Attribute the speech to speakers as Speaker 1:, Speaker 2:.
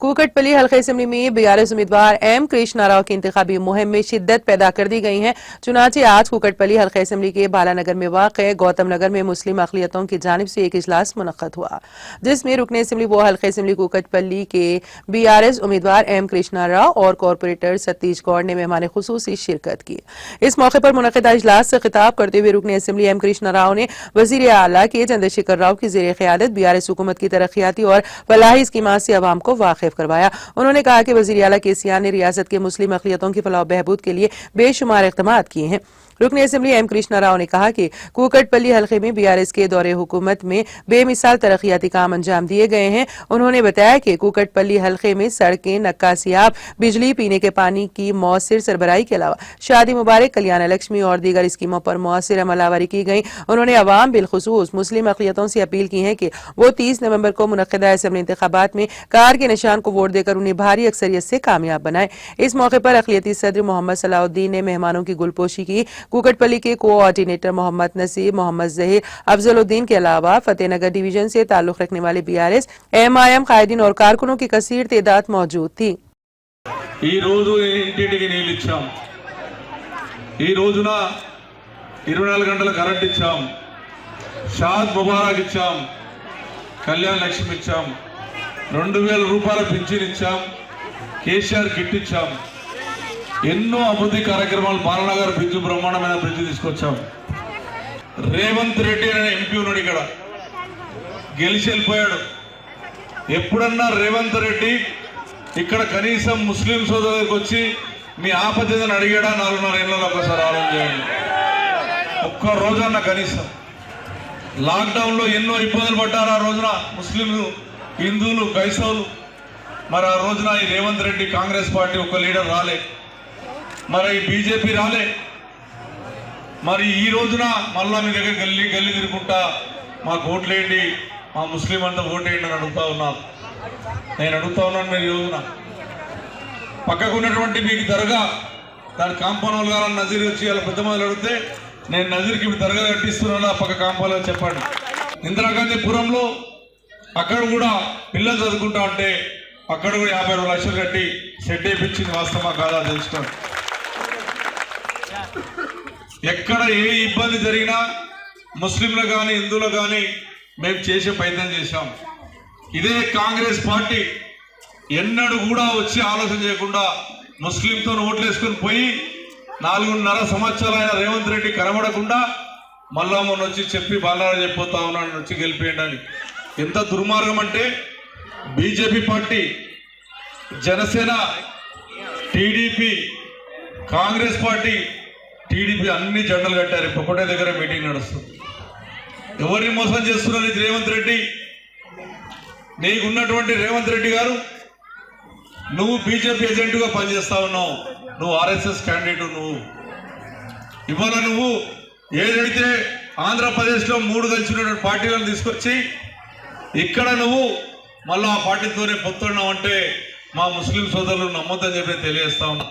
Speaker 1: कुकटपल्ली हल्के असेंबली में बीआरएस उम्मीदवार एम कृष्णा राव की इंतखाबी मुहिम में शिद्दत पैदा कर दी गई है। चुनाचे आज कुकटपल्ली हल्के असेंबली के बालानगर में वाक़े गौतम नगर में मुस्लिम अक़लियतों की जानिब से एक इजलास मुनक़्क़द हुआ, जिसमें रुकने असेंबली वो हल्के असेंबली कुकटपल्ली के बीआरएस उम्मीदवार एम कृष्णा राव और कॉरपोरेटर सतीश गौड़ ने मेहमान खुसूसी शिरकत की। इस मौके पर मुनक़्क़दा इजलास से खिताब करते हुए रुकने असेंबली एम कृष्णा राव ने वज़ीर आला के चंद्रशेखर राव की ज़ेर क़यादत बीआरएस हुकूमत की तरक्याती और फलाही स्कीमात से अवाम को वाकिफ करवाया। उन्होंने कहा कि वज़ीर आला केसीआर ने रियासत के मुस्लिम अक़लियतों की फलाह बहबूद के लिए बेशुमार इक़दामात किए हैं। रुकने असेंबली एम कृष्णा राव ने कहा कि कुकटपल्ली हल्के में बीआरएस के दौरे हुकूमत में बेमिसाल तरक्याती काम अंजाम दिए गए हैं। उन्होंने बताया कि कुकटपल्ली हल्के में सड़कें, नक्कासियाब, बिजली, पीने के पानी की मौसर सरबराही के अलावा शादी मुबारक, कल्याण लक्ष्मी और दीगर स्कीमों पर मौसर अमलावरी की गई। उन्होंने अवाम बिलखुसूस मुस्लिम अक़लियतों से अपील की है कि वो 30 नवंबर को मुनक़्क़दा असेंबली इंतखाबात में कार के निशान को वोट देकर उन्हें भारी अक्सरियत से कामयाब बनाए। इस मौके पर अक़लियती सदर मोहम्मद सलाउद्दीन ने मेहमानों की गुलपोशी की। कुकटपल्ली के कोऑर्डिनेटर मोहम्मद नसीब, मोहम्मद ज़हीर, अफजलुद्दीन के अलावा फतेहनगर डिवीजन से ताल्लुक़ रखने वाले बीआरएस, एमआईएम कायदीन और कारकुनों की कसीर तादाद मौजूद थी।
Speaker 2: ఈ రోజు ఇంటింటికి నీళ్ళు ఇచ్చాం, ఈ రోజున 24 గంటల కరెంట్ ఇచ్చాం, షాద్ ముబారక్ ఇచ్చాం, కళ్యాణ లక్ష్మి ఇచ్చాం, 2000 రూపాయల పింఛన్ ఇచ్చాం, కేసీఆర్ కిట్ ఇచ్చాం, ఎన్నో అభివృద్ధి కార్యక్రమాలు బాలనగర్ బ్రిడ్జ్ బ్రహ్మాండమైన బ్రిడ్జ్ తీసుకొచ్చాం. రేవంత్ రెడ్డి అనే ఎంపీ ఉన్నాడు, ఇక్కడ గెలిచి వెళ్ళిపోయాడు. ఎప్పుడన్నా రేవంత్ రెడ్డి ఇక్కడ కనీసం ముస్లిం సోదరులకు వచ్చి మీ ఆపదని అడిగాడా? 4.5 ఏళ్ళలో ఒకసారి ఆలోచన చేయండి. ఒక్క రోజన్న కనీసం లాక్డౌన్లో ఎన్నో ఇబ్బందులు పడ్డారు. ఆ రోజున ముస్లింలు, హిందువులు, క్రైస్తవులు. మరి ఆ రోజున ఈ రేవంత్ రెడ్డి కాంగ్రెస్ పార్టీ ఒక లీడర్ రాలే, మరి బీజేపీ రాలే. మరి ఈ రోజున మళ్ళా మీ దగ్గర గల్లీ గల్లీ తిరుగుకుంటా మాకు ఓట్లేయండి, మా ముస్లిం అంతా ఓటేయండి అని అడుగుతా ఉన్నారు. నేను అడుగుతా ఉన్నాను, మీరు ఈ రోజున పక్కకు ఉన్నటువంటి మీకు దర్గా దాని కాంపౌండ్ గారు నజీర్ వచ్చి వాళ్ళ పెద్ద మొదలు అడిగితే నేను నజీర్కి ఇప్పుడు దర్గా కట్టిస్తున్నాను పక్క కాంపౌండ్ చెప్పండి. ఇందిరాగాంధీ పురంలో అక్కడ కూడా పిల్లలు చదువుకుంటా ఉంటే అక్కడ కూడా 52 లక్షలు కట్టి షెడ్ వేయించింది వాస్తవమా కాదా తెలుసుకోండి. ఎక్కడ ఏ ఇబ్బంది జరిగినా ముస్లింలు కానీ హిందువులు కానీ మేము చేసే ప్రయత్నం చేశాం. ఇదే కాంగ్రెస్ పార్టీ ఎన్నడూ కూడా వచ్చి ఆలోచన చేయకుండా ముస్లింతో ఓట్లు వేసుకొని పోయి 4.5 సంవత్సరాలైన రేవంత్ రెడ్డి కనబడకుండా మళ్ళా మొన్న వచ్చి చెప్పి బాలరాజు చెప్పిపోతా ఉన్నాడు వచ్చి గెలిపేయండి. ఎంత దుర్మార్గం అంటే BJP party, Janasena, TDP, Congress party, TDP అన్ని జెండలు కట్టారు. ఒకటే దగ్గర మీటింగ్ నడుస్తుంది. ఎవరిని మోసం చేస్తున్నారు ఇది రేవంత్ రెడ్డి? నీకున్నటువంటి రేవంత్ రెడ్డి గారు, నువ్వు బీజేపీ ఏజెంట్గా పనిచేస్తా ఉన్నావు, నువ్వు ఆర్ఎస్ఎస్ క్యాండిడేట్. నువ్వు ఇవాళ నువ్వు ఏదైతే ఆంధ్రప్రదేశ్లో 3 కలిసినటువంటి పార్టీలను తీసుకొచ్చి ఇక్కడ నువ్వు మళ్ళీ ఆ పార్టీతోనే పొత్తున్నావు అంటే మా ముస్లిం సోదరులు నమ్మొద్దని చెప్పి తెలియజేస్తా ఉన్నా.